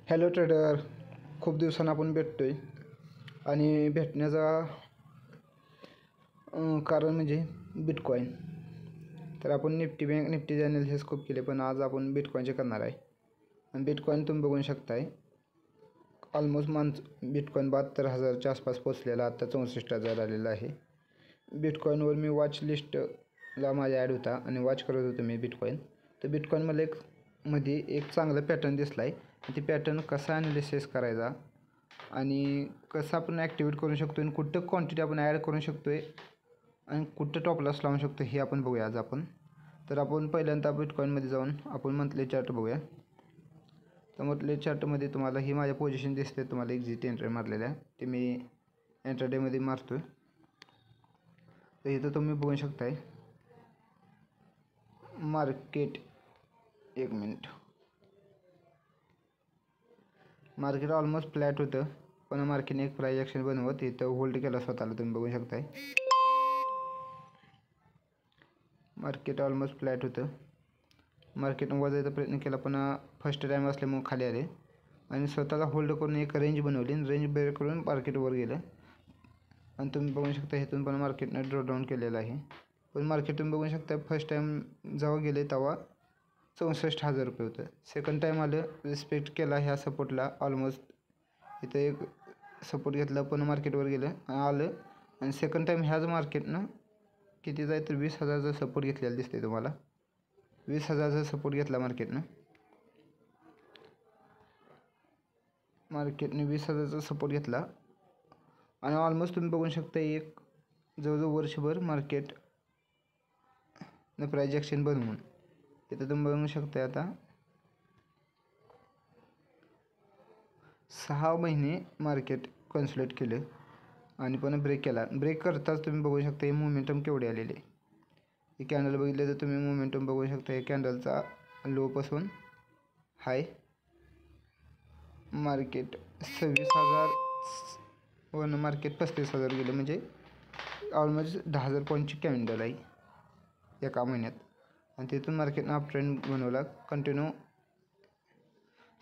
Hello trader, खूप दिवसांनी आपण भेटतो आहे आणि भेटण्याचा कारण म्हणजे बिटकॉईन. तर आपण निफ्टी बँक निफ्टीचे ॲनालिसिस खूप केले, पण आज आपण बिटकॉईनचे करणार आहे. आणि बिटकॉईन तुम्ही बघू शकताय ऑलमोस्ट बिटकॉईन 72,000च्या आसपास पोचलेला, आता 64,000 आलेला आहे. बिटकॉईनवर मी वॉच लिस्टला माझ्या ॲड होता आणि वॉच करत होतो मी बिटकॉईन. तर बिटकॉईनमध्ये एक चांगला पॅटर्न दिसला आहे. ती पॅटर्न कसा ॲनालिसिस करायचा आणि कसं आपण ॲक्टिवेट करू शकतो आणि कुठं क्वांटिटी आपण ॲड करू शकतो आहे आणि कुठं टॉप लॉस लावू शकतो हे आपण बघूया आज आपण. तर आपण पहिल्यांदा बिटकॉईनमध्ये जाऊन आपण मंथली चार्ट बघूया. तर मंथली चार्टमध्ये तुम्हाला ही माझ्या पोझिशन दिसते, तुम्हाला एक्झिट एंट्री मारलेल्या आहे, ते मी इंट्राडेमध्ये मारतो आहे. तर इथं तुम्ही बघू शकताय मार्केट, एक मिनिट, मार्केट ऑलमोस्ट फ्लॅट होतं, पण मार्केटने एक प्राइस ॲक्शन बनवत इथं होल्ड केला स्वतःला. तुम्ही बघू शकताय मार्केट ऑलमोस्ट फ्लॅट होतं. मार्केटनं वर जायचा प्रयत्न केला, पण फर्स्ट टाईम असल्यामुळे खाली आले आणि स्वतःला होल्ड करून एक रेंज बनवली. रेंज ब्रेक करून मार्केट वर गेलं आणि तुम्ही बघू शकता इथून पण मार्केटनं ड्रॉ डाऊन केलेलं आहे. पण मार्केट तुम्ही बघू शकता फर्स्ट टाईम जेव्हा गेले तेव्हा 64,000 रुपये होतं. सेकंड टाईम आलं, रिस्पेक्ट केला ह्या सपोर्टला. ऑलमोस्ट इथं एक सपोर्ट घेतला, पण मार्केटवर गेलं आलं आणि सेकंड टाईम ह्याच मार्केटनं किती जाय तर 20,000चा सपोर्ट घेतलेला दिसते तुम्हाला. 20,000चा सपोर्ट घेतला मार्केटने 20,000चा सपोर्ट घेतला आणि ऑलमोस्ट तुम्ही बघू शकता एक जवळजवळ वर्षभर मार्केट प्राइस ॲक्शन बनवून इथं तुम्ही बघू शकता आता 6 महिने मार्केट कन्सोलिडेट केलं आणि पण ब्रेक केला. ब्रेक करताच तुम्ही बघू शकता हे मोमेंटम केवढे आलेले. हे कॅन्डल बघितले तर तुम्ही मोमेंटम बघू शकता. हे कॅन्डलचा लोपासून हाय मार्केट 26,000 वन मार्केट 35,000 गेलं, म्हणजे ऑलमोस्ट 10,000 पॉईंटची कॅन्डल आहे एका महिन्यात. आणि तिथून मार्केटनं अप ट्रेंड बनवला कंटिन्यू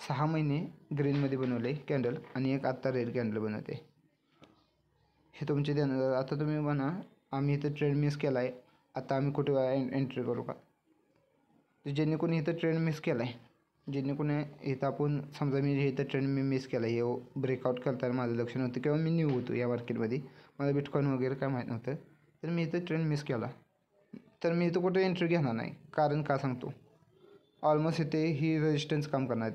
6 महिने ग्रीनमध्ये बनवले कॅन्डल आणि एक आत्ता रेड कॅन्डल बनवते. हे तुमचे ध्यान. आता तुम्ही म्हणा आम्ही इथं ट्रेंड मिस केला आहे, आता आम्ही कुठे एंट्री करू का? तर ज्यांनी कोणी इथं ट्रेंड मिस केला आहे, ज्यांनी कोणी इथं आपण समजा मी इथं ट्रेंड मिस केला आहे, हे ब्रेकआउट करताना माझं लक्ष नव्हतं किंवा मी न्यू होतो या मार्केटमध्ये, मला बिटकॉईन वगैरे काय माहीत नव्हतं, तर मी इथं ट्रेंड मिस केला तर मी इथं कुठे एंट्री घेणार नाही. कारण का सांगतो, ऑलमोस्ट इथे ही रेजिस्टन्स काम करणार.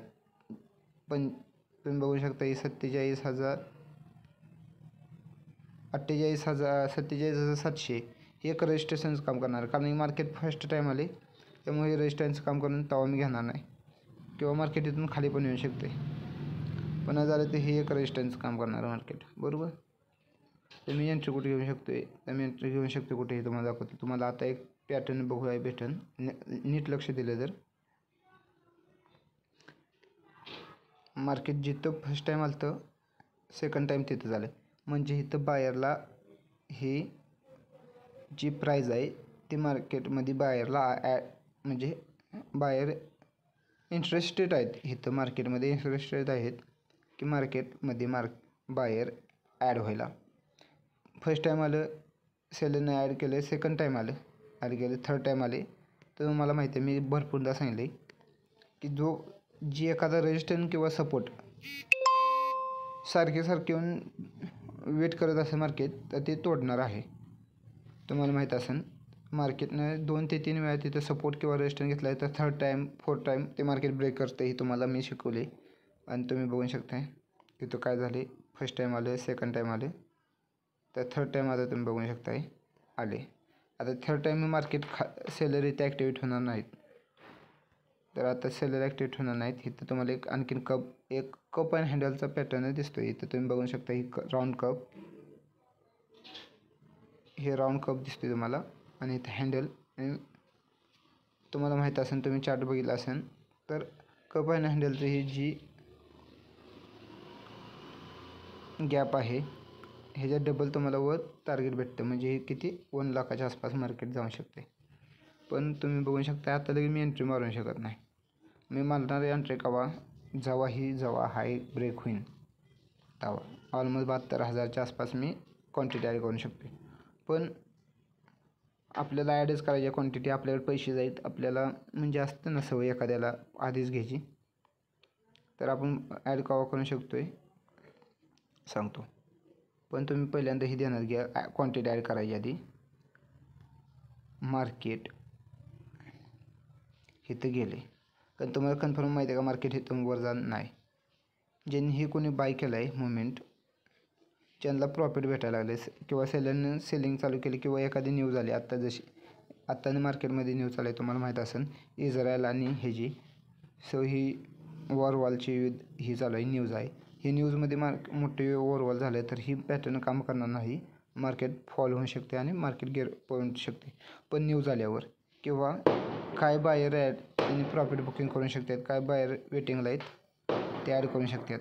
पण तुम्ही बघू शकता ही 47,700 हे एक रेजिस्टन्स काम करणार. कारण मार्केट फर्स्ट टाईम आले त्यामुळे हे रेजिस्टन्स काम करून तेव्हा मी घेणार नाही किंवा मार्केट इथून खाली पण येऊ शकते. पण झालं तर हे एक रेजिस्टन्स काम करणार मार्केट, बरोबर. तर मी एंट्री कुठे घेऊ शकतो आहे, तर मी एंट्री घेऊ शकतो कुठे हे तुम्हाला दाखवतो. तुम्हाला आता एक पॅटर्न बघूया भेटेल नीट लक्ष दिलं तर. मार्केट जिथं फर्स्ट टाईम आलं तर सेकंड टाईम तिथं झालं, म्हणजे इथं बायरला ही जी प्राईज आहे ती मार्केटमध्ये बायरला म्हणजे बायर इंटरेस्टेड आहेत. इथं मार्केटमध्ये इंटरेस्टेड आहेत की मार्केटमध्ये बायर ॲड व्हायला. फर्स्ट टाईम आलं सेलरने ॲड केलं, सेकंड टाईम आलं ॲड केलं, थर्ड टाईम आले. तर मला माहिती आहे, मी भरपूरदा सांगितले की जी एखादा रेजिस्टन्स किंवा सपोर्ट सारखे येऊन वेट करत असेल मार्केट, तर ते तोडणार आहे. तुम्हाला माहीत असेल मार्केटनं 2 ते 3 वेळा तिथं सपोर्ट किंवा रेजिस्टन्स घेतला आहे, तर थर्ड टाईम फोर्थ टाईम ते मार्केट ब्रेक करते. हे तुम्हाला मी शिकवले आणि तुम्ही बघू शकताय तिथं काय झाले. फर्स्ट टाईम आलं, सेकंड टाईम आले, तर थर्ड टाईम आता तुम्ही बघू शकताय आले. आता थर्ड टाईम मार्केट सेलर इथे ॲक्टिवेट होणार नाहीत. तर आता सेलर ॲक्टिवेट होणार नाहीत. इथं तुम्हाला एक आणखीन कप आणि हँडलचा पॅटर्न दिसतो. इथं तुम्ही बघू शकता ही राऊंड कप, हे राऊंड कप दिसते तुम्हाला आणि इथं हँडल. आणि तुम्हाला माहीत असेल, तुम्ही चार्ट बघितला असेल तर कप आणि हँडलची ही जी गॅप आहे ह्याच्यात डबल तुम्हाला वर टार्गेट भेटतं, म्हणजे हे किती 1 लाखाच्या आसपास मार्केट जाऊ शकते. पण तुम्ही बघू शकता आता लगेच मी एंट्री मारू शकत नाही. मी मारणार एंट्री कवा जेव्हा हाय ब्रेक होईल तेव्हा ऑलमोस्ट 72,000च्या आसपास मी क्वांटिटी ॲड करू शकते. पण आपल्याला ॲडच करायची क्वांटिटी, आपल्याकडे पैसे जाईल, आपल्याला म्हणजे असतं ना सवय एखाद्याला आधीच घ्यायची, तर आपण ॲड केव्हा करू शकतो आहे सांगतो. पण तुम्ही पहिल्यांदा ही ध्यानात घ्या, क्वांटिटी ॲड करायची आधी मार्केट इथं गेले, कारण तुम्हाला कन्फर्म माहिती आहे का मार्केट इथून वर जाणार नाही. ज्यांनी हे कोणी बाय केलं आहे मुवमेंट, ज्यांना प्रॉफिट भेटायला लागले किंवा सेलरनं सेलिंग चालू केली किंवा एखादी न्यूज आली आत्ता, जशी आत्ताने मार्केटमध्ये न्यूज आली तुम्हाला माहीत असेल इस्रायल आणि ह्याची, सो ही वॉरची ही चालू आहे न्यूज आहे. ही न्यूजमध्ये मोठे ओव्हरऑल झाले तर ही पॅटर्न काम करणार नाही, मार्केट फॉल होऊ शकते आणि मार्केट गेअर पळू शकते. पण न्यूज आल्यावर किंवा काय बायर आहेत त्यांनी प्रॉफिट बुकिंग करू शकतात, काय बायर वेटिंगला आहेत ते ॲड करू शकतात.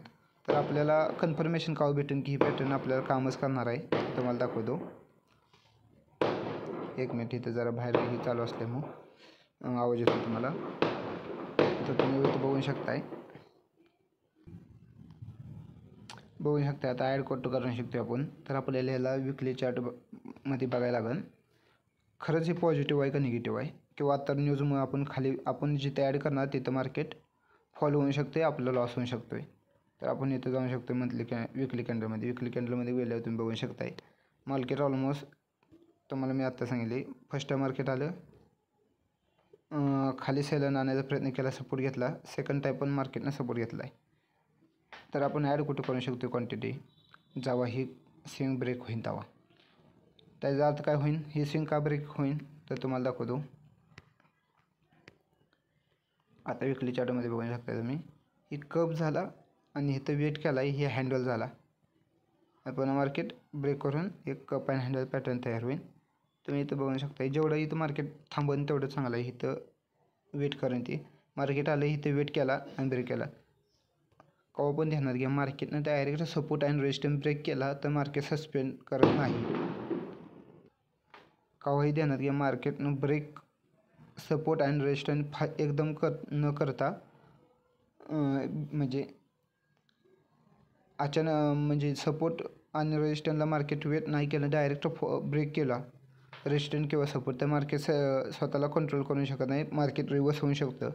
तर आपल्याला कन्फर्मेशन का भेटेल की ही पॅटर्न आपल्याला कामच करणार आहे, तुम्हाला दाखवतो. एक मिनिट, इथं जरा बाहेर ही चालू असल्यामुळं आवाज येतो तुम्हाला, तर तुम्ही इथं बघू शकताय आता ॲड कोट करू शकतो आपण. तर आपल्याला ह्याला विकली चार्टमध्ये बघायला लागेल खरंच हे पॉझिटिव्ह आहे का निगेटिव्ह आहे, किंवा आता न्यूजमुळे आपण जिथे ॲड करणार तिथं मार्केट फॉल होऊ शकते, आपलं लॉस होऊ शकतो आहे. तर आपण इथं जाऊ शकतो विकली कॅन्डलमध्ये गेल्यावर तुम्ही बघू शकताय मार्केट ऑलमोस्ट तुम्हाला मी आत्ता सांगितले. फर्स्ट टाइम मार्केट आलं, खाली सेलरनं आणण्याचा प्रयत्न केला, सपोर्ट घेतला. सेकंड टाइम पण मार्केटनं सपोर्ट घेतला आहे. तर आपण ॲड कुठं करू शकतो क्वांटिटी, जेव्हा ही स्विंग ब्रेक होईल तेव्हा. त्याचा अर्थ काय होईल, ही स्विंग का ब्रेक होईल तर तुम्हाला दाखवतो. आता विकली चार्टमध्ये बघू शकता तुम्ही, ही कप झाला आणि इथं वेट केला आहे, ही हँडल झाला. आपण मार्केट ब्रेक करून एक कप अँड हँडल पॅटर्न तयार होईल. तुम्ही इथं बघू शकता, जेवढं इथं मार्केट थांबून तेवढं चांगलं आहे. इथं वेट करून ती मार्केट आलं, इथं वेट केला आणि ब्रेक केला. केव्हा पण ध्यानात घ्या, मार्केटनं direct support and resistance break केला तर मार्केट सस्पेंड करत नाही. केव्हाही ध्यानात घ्या, मार्केटनं ब्रेक सपोर्ट अँड रेजिस्टन्स एकदम न करता म्हणजे अचानक म्हणजे सपोर्ट आणि रेजिस्टन्सला मार्केट वेट नाही केलं, डायरेक्ट ब्रेक केला रेजिस्टन्स किंवा सपोर्ट, तर मार्केट स्वतःला कंट्रोल करू शकत नाही, मार्केट रिव्हर्स होऊ शकतं.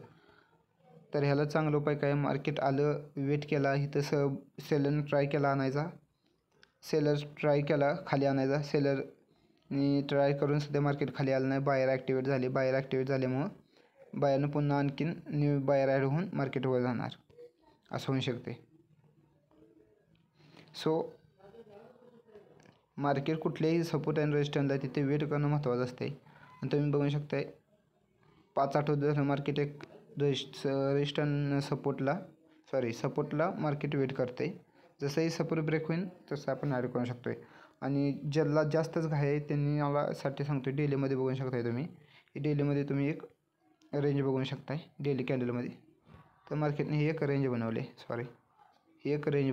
तर ह्याला चांगलं उपाय काय, मार्केट आलं वेट केला, इथं सेलरनं ट्राय केला आणायचा, खाली आणायचा, सेलरनी ट्राय करून सध्या मार्केट खाली आलं नाही, बायर ॲक्टिवेट झाल्यामुळं बायरनं पुन्हा आणखीन न्यू बायर ॲड होऊन मार्केटवर जाणार, असं होऊ शकते. सो मार्केट कुठल्याही सपोर्ट अँड रेजिस्टन्सला तिथे वेट करणं महत्त्वाचं असते. आणि तुम्ही बघू शकताय 5 आठवडे झालं मार्केट एक सपोर्टला मार्केट वेट करते. जसंही सपोर्ट ब्रेक होईल तसं आपण ॲड करू शकतो आहे. आणि ज्याला जास्तच घाई आहे त्यांनी यासाठी सांगतो, डेलीमध्ये बघू शकताय तुम्ही, डेलीमध्ये तुम्ही एक रेंज बघू शकताय डेली कॅन्डलमध्ये. तर मार्केटने ही एक रेंज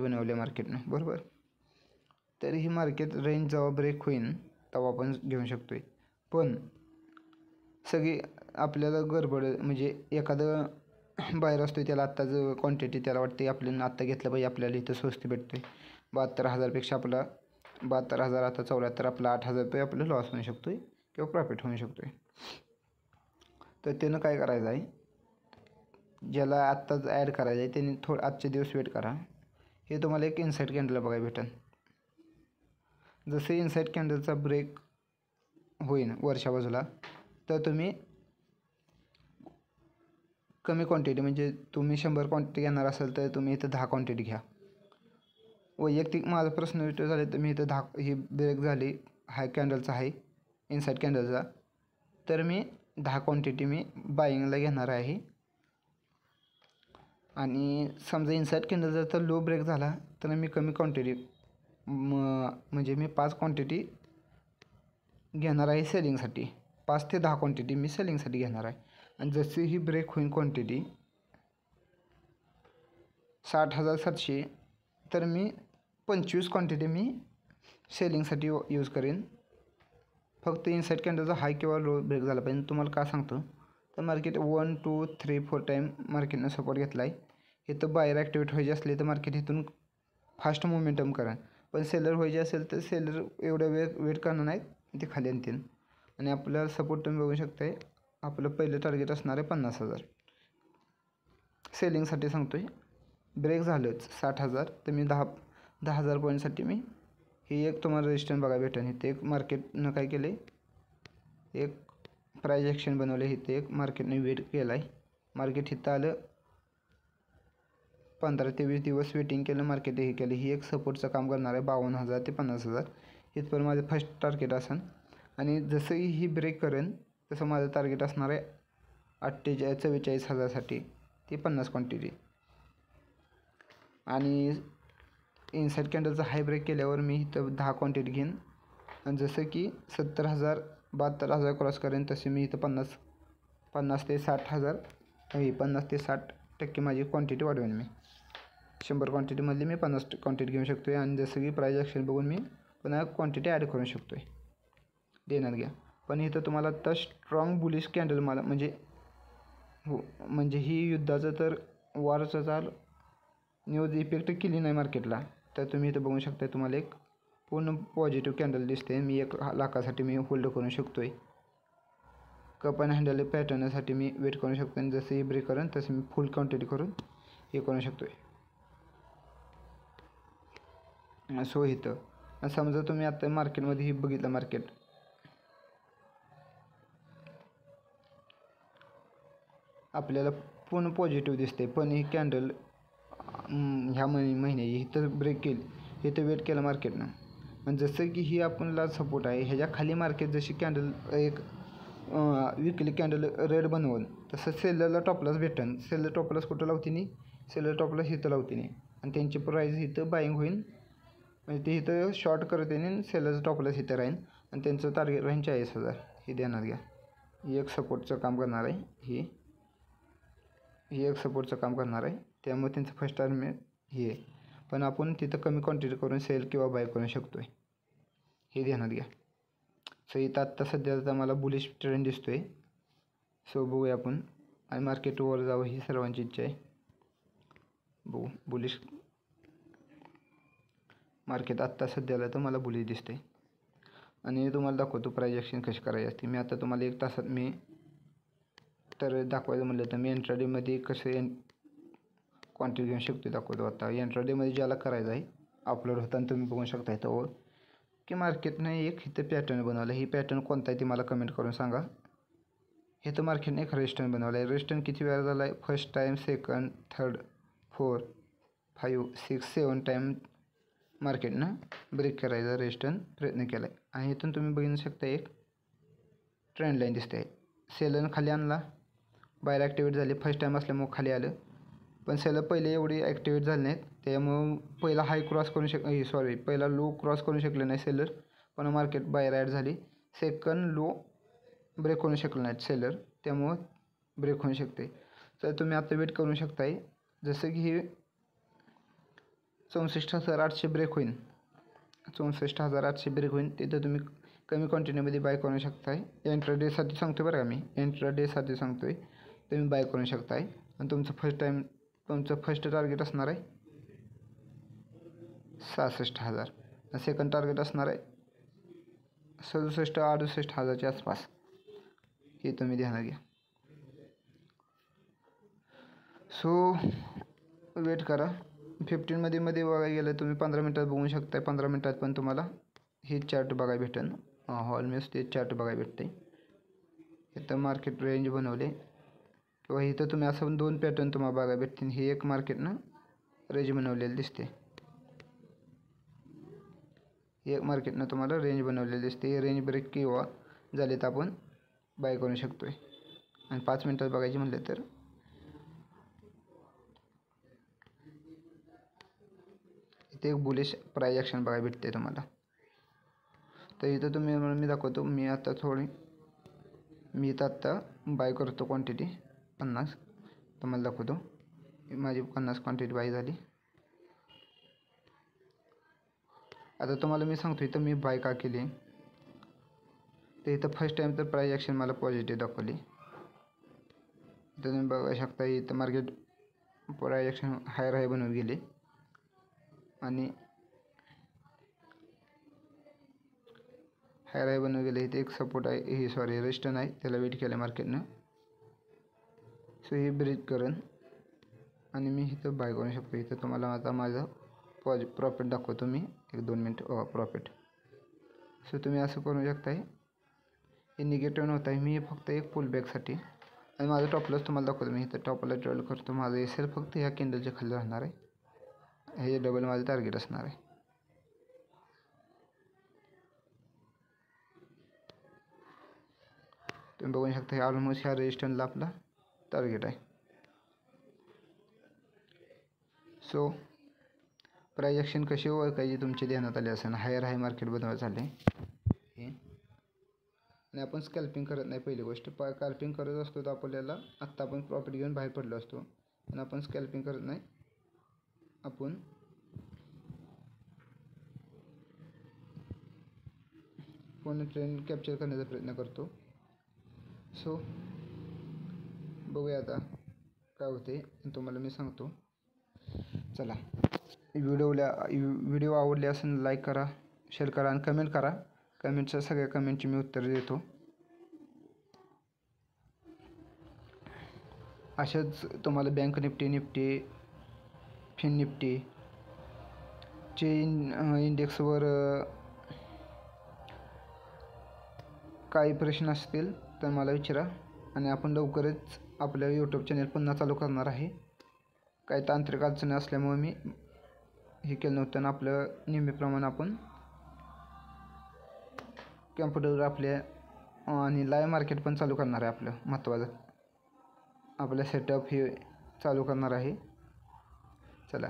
बनवली मार्केटनं, बरोबर. तर ही मार्केट रेंज जेव्हा ब्रेक होईल तेव्हा आपण घेऊ शकतो आहे. पण सगळी आपल्याला गडबड म्हणजे एखादं बाहेर असतो त्याला आत्ताच क्वांटिटी, त्याला वाटते आपल्याला आत्ता घेतलं पाहिजे, आपल्याला इथं स्वस्त भेटतो आहे 72,000पेक्षा आपला 72,000 आता 74, आपला 8,000 रुपये आपलं लॉस होऊ शकतो आहे किंवा प्रॉफिट होऊ शकतो आहे. तर त्यानं काय करायचं आहे, ज्याला आत्ताच ॲड करायचं आहे त्यांनी आजचे दिवस वेट करा. हे तुम्हाला एक इनसाईड कॅन्डलला बघायला भेटेल. जसे इनसाईड कॅन्डलचा ब्रेक होईल वरच्या बाजूला, तर तुम्ही कमी क्वांटिटी म्हणजे तुम्ही 100 क्वांटिटी घेणार असाल तर तुम्ही इथं 10 क्वांटिटी घ्या. वैयक्तिक माझा प्रश्न विचार झाले तर मी इथं 10 ही ब्रेक झाली हाय कॅन्डलचा आहे इनसाईड कॅन्डलचा, तर मी 10 क्वांटिटी मी बाईंगला घेणार आहे. आणि समजा इनसाईड कॅन्डलचा तर लो ब्रेक झाला तर मी कमी क्वांटिटी म्हणजे मी 5 क्वांटिटी घेणार आहे सेलिंगसाठी, 5 ते 10 क्वांटिटी मी सेलिंगसाठी घेणार आहे. आणि जशी ही ब्रेक होईल क्वांटिटी 60,700, तर मी 25 क्वांटिटी मी सेलिंगसाठी यूज करेन. फक्त इनसाईड कॅन्डलचा हाय किंवा लो ब्रेक झाला पाहिजे. तुम्हाला का सांगतो तर मार्केट 1 2 3 4 टाईम मार्केटनं सपोर्ट घेतला आहे, इथं बायर ॲक्टिवेट व्हायची असली तर मार्केट इथून फास्ट मोमेंटम करा, पण सेलर व्हायचे असेल तर सेलर एवढा वेट करणार नाहीत, ते खाली आणतील. आणि आपल्याला सपोर्ट तुम्ही बघू शकताय, आपलं पहिलं टार्गेट असणार आहे 50,000. सेलिंगसाठी सांगतो आहे, ब्रेक झालंच 60,000 तर मी 10,000 पॉईंटसाठी मी ही एक तुम्हाला रेजिस्टन्स बघा भेटेल. इथे एक मार्केटनं काय केलं आहे, एक प्राइस ॲक्शन बनवलं आहे. इथे एक मार्केटने वेट केला आहे. मार्केट इथं आलं, 15 ते 20 दिवस वेटिंग केलं, मार्केट हे केलं. ही एक सपोर्टचं काम करणार आहे 52,000 ते 50,000. इथपर्यंत माझं फर्स्ट टार्गेट असेल. आणि जसंही ही ब्रेक करेन तसं माझं टार्गेट असणार आहे 44,000साठी, ती 50 क्वांटिटी. आणि इनसाईड कॅन्डलचा हाय ब्रेक केल्यावर मी इथं 10 क्वांटिटी घेईन. आणि जसं की 70,000 72,000 क्रॉस करेन तसे मी इथं 50 ते 60,000 50 ते 60% माझी क्वांटिटी वाढवेन. मी 100 क्वांटिटीमधली मी 50 क्वांटिटी घेऊ शकतो आहे. आणि जसं की प्राइस ॲक्शन बघून मी पुन्हा क्वांटिटी ॲड करू शकतो आहे, देणार घ्या. पण इथं तुम्हाला आत्ता स्ट्रॉंग बुलिश कॅन्डल मला म्हणजे ही युद्धाचं तर वॉरचं चाल न्यूज इफेक्ट केली नाही मार्केटला, तर तुम्ही इथं बघू शकता तुम्हाला एक पूर्ण पॉझिटिव्ह कॅन्डल दिसते. मी 1 लाखासाठी मी होल्ड करू शकतो आहे. कप अँड हँडल पॅटर्नसाठी मी वेट करू शकतो. आणि जसं ही ब्रेक करेन तसं मी फुल क्वांटिटी करून हे करू शकतो आहे. सो इथं समजा तुम्ही आता मार्केटमध्ये ही बघितलं, मार्केट आपल्याला पूर्ण पॉझिटिव्ह दिसते, पण ही कॅन्डल ह्या महिन्याची इथं ब्रेक केली, इथं वेट केलं मार्केटनं. आणि जसं की ही आपल्याला सपोर्ट आहे, ह्याच्या खाली मार्केट जशी कॅन्डल एक विकली कॅन्डल रेड बनवून तसं सेलरला टॉपलॉस भेटेन. सेलर टॉपलॉस कुठं लावते नाही, सेलर टॉपलॉस इथं लावते नाही. आणि त्यांची प्राईस इथं बाईंग होईल, म्हणजे ते इथं शॉर्ट करते आणि सेलरचं टॉपलॉस इथं राहील. आणि त्यांचं टार्गेट राहील 40,000. ही देणार घ्या. ही एक सपोर्टचं काम करणार आहे. ही एक सपोर्टचं काम करणार आहे, त्यामुळे त्यांचं फर्स्ट टार्गेट हे आहे. पण आपण तिथं कमी क्वांटिटी करून सेल किंवा बाय करू शकतो आहे, हे ध्यानात घ्या. सो इथं आत्ता सध्या तर मला बुलिश ट्रेंड दिसतो आहे. सो बघूया आपण, आणि मार्केट वर जावं ही सर्वांची इच्छा आहे. बघू बुलिश मार्केट आत्ता सध्याला तर मला बुलिश दिसते. आणि तुम्हाला दाखवतो प्राइस ॲक्शन कशी करायची असते. मी आता तुम्हाला 1 तासात मी तर दाखवायचं म्हटलं तर मी एंट्राडेमध्ये कसं क्वांटिटी घेऊ शकतो दाखवतो. आता एंट्राडेमध्ये ज्याला करायचं आहे अपलोड होताना तुम्ही बघू शकता इथं की मार्केटने एक इथं पॅटर्न बनवला. ही पॅटर्न कोणता आहे ते मला कमेंट करून सांगा. हे तर मार्केटने एक रेजिस्टन्स बनवला आहे. रेजिस्टन्स किती वेळा झाला आहे, first time, second, third, 4, 5, 6, 7 time मार्केटनं ब्रेक करायचा रेजिस्टन्स प्रयत्न केला आहे. आणि इथून तुम्ही बघू शकता एक ट्रेंड लाईन दिसते आहे. सेलरनं खाली आणला, बाहेर ॲक्टिवेट झाली, फर्स्ट टाईम असल्यामुळे खाली आलं. पण सेलर पहिले एवढी ॲक्टिवेट झाले नाहीत, त्यामुळं पहिला हाय क्रॉस करू पहिला लो क्रॉस करू शकले नाही सेलर, पण मार्केट बाहेर ॲड झाली. सेकंड लो ब्रेक करू शकले नाहीत सेलर, त्यामुळं ब्रेक होऊ शकते. तर तुम्ही आता वेट करू शकताय, जसं की हे 64,800 ब्रेक होईल, 64,800 ब्रेक होईल, तिथं तुम्ही कमी क्वांटिटीमध्ये बाय करू शकताय. एंट्राडेसाठी सांगतो बरं का, मी एंट्राडेसाठी सांगतो आहे, तुम्ही बाय करू शकताय. आणि तुमचं फर्स्ट टार्गेट असणार आहे 66,000. सेकंड टार्गेट असणार आहे 67-68,000च्या आसपास. हे तुम्ही ध्यानात घ्या. सो वेट करा. 15 मध्ये बघायला गेलं तुम्ही 15 मिनटात बघू शकताय. 15 मिनटात पण तुम्हाला हे चार्ट बघायला भेटेल. ऑलमोस्ट ते चार्ट बघायला भेटते. इथं मार्केट रेंज बनवले, किंवा इथं तुम्ही असं 2 पॅटर्न तुम्हाला बघायला भेटतील. ही एक मार्केटनं रेंज बनवलेली दिसते, एक मार्केटनं तुम्हाला रेंज बनवलेली दिसते. हे रेंज ब्रेक किंवा झाले तर आपण बाय करू शकतो आहे. आणि 5 मिनटात बघायचे म्हटलं तर इथे एक बुलिश प्राइस ॲक्शन बघायला भेटते तुम्हाला. तर इथं तुम्ही मी दाखवतो. मी इथं आत्ता बाय करतो क्वांटिटी 50, तुम्हाला दाखवतो. माझी 50 क्वांटिटी बाय झाली. आता तुम्हाला मी सांगतो इथं मी बाय का केली. तर इथं फर्स्ट टाईम तर प्राइस ॲक्शन मला पॉझिटिव्ह दाखवली. इथं तुम्ही बघू शकता, इथं मार्केट प्रायजेक्शन हायर हाय बनवत गेले आणि हायर हाय बनवत गेले. इथे एक सपोर्ट आहे, हे सॉरी रेजिस्टन्स आहे, त्याला वेट केलं मार्केटनं. सो हे ब्रेक करेन आणि मी इथं बाय करू शकतो. इथं तुम्हाला आता माझं प्रॉफिट दाखवतो मी 1-2 मिनटं प्रॉफिट. सो तुम्ही असं करू शकताय. हे निगेटिव्ह नव्हतं आहे, मी फक्त एक पुल बॅकसाठी आणि माझं टॉप लॉस तुम्हाला दाखवतो. मी इथं टॉपला ट्रेड करतो. माझं एसेल फक्त ह्या कॅन्डलच्या खाली राहणार आहे. हे डबल माझं टार्गेट असणार आहे. तुम्ही बघू शकता हे ऑलमोस्ट ह्या रेजिस्टन्सला आपला टार्गेट आहे. सो प्राइस ॲक्शन कशी ओळखायची तुमची देण्यात आली असेल. हायर हाय मार्केट बनवायचं झाले हे आणि आपण स्कॅल्पिंग करत नाही. पहिली गोष्ट स्कॅल्पिंग करत असतो तर आपल्याला आत्ता आपण प्रॉफिट घेऊन बाहेर पडलो असतो, पण आपण स्कॅल्पिंग करत नाही. आपण पूर्ण ट्रेंड कॅप्चर करण्याचा प्रयत्न करतो. सो बघूया आता काय होते तुम्हाला मी सांगतो. चला, व्हिडिओ आवडले असेल लाईक करा, शेअर करा आणि कमेंट करा. कमेंटच्या सगळ्या कमेंटची मी उत्तर देतो. अशाच तुम्हाला बँक निफ्टी फिन निफ्टीचे इंडेक्सवर काही प्रश्न असतील तर मला विचारा आणि आपण लवकरच आपल्या यूट्यूब चॅनल पुन्हा चालू करणार आहे. काही तांत्रिक अडचणी असल्यामुळे मी हे केलं नव्हतं आणि आपलं नेहमीप्रमाणे आपण कॅम्प्युटरवर आपल्या आणि लाईव्ह मार्केट पण चालू करणार आहे. आपलं महत्त्वाचं आपलं सेटअप हे चालू करणार आहे. चला,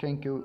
थँक्यू.